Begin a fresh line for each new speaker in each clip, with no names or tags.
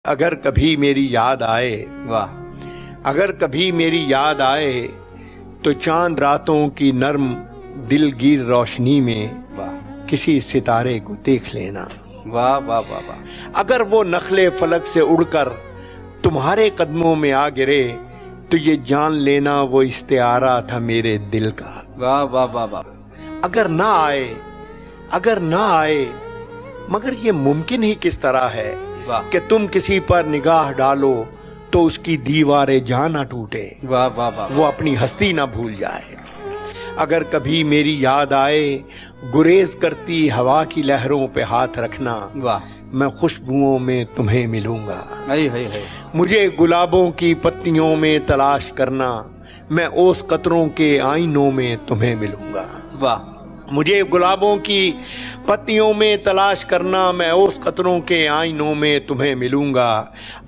अगर कभी मेरी याद आए,
वाह,
अगर कभी मेरी याद आए तो चांद रातों की नर्म दिलगीर रोशनी में
वाह,
किसी सितारे को देख लेना।
वाह वाह वाह वाह।
अगर वो नखले फलक से उड़कर तुम्हारे कदमों में आ गिरे तो ये जान लेना वो इस्तिआरा था मेरे दिल का।
वाह वाह वाह वाह।
अगर ना आए, अगर ना आए, मगर ये मुमकिन ही किस तरह है कि तुम किसी पर निगाह डालो तो उसकी दीवारें जान ना टूटे,
वाह वाह वाह,
वो अपनी हस्ती ना भूल जाए। अगर कभी मेरी याद आए, गुरेज करती हवा की लहरों पे हाथ रखना,
वाह,
मैं खुशबुओं में तुम्हें मिलूंगा।
है।
मुझे गुलाबों की पत्तियों में तलाश करना, मैं ओस कतरों के आईनों में तुम्हें मिलूंगा।
वाह,
मुझे गुलाबों की पत्तियों में तलाश करना, मैं ओस कतरों के आईनों में तुम्हें मिलूंगा।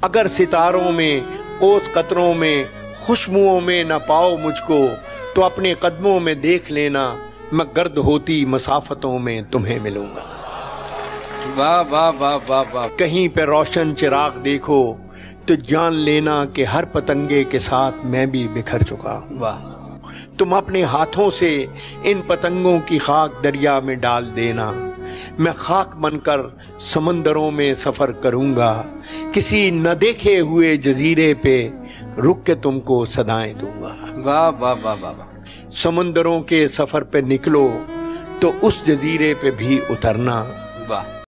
अगर सितारों में, ओस कतरों में, खुशबुओं में न पाओ मुझको तो अपने कदमों में देख लेना, मैं गर्द होती मसाफतों में तुम्हें मिलूंगा।
वाह वाह वाह वाह वाह।
कहीं पे रोशन चिराग देखो तो जान लेना कि हर पतंगे के साथ मैं भी बिखर चुका हूं।
वाह,
तुम अपने हाथों से इन पतंगों की खाक दरिया में डाल देना, मैं खाक बनकर समंदरों में सफर करूंगा, किसी न देखे हुए जजीरे पे रुक के तुमको सदाएं दूंगा।
वाह वाह वाह वाह।
समंदरों के सफर पे निकलो तो उस जजीरे पे भी उतरना,
वाह।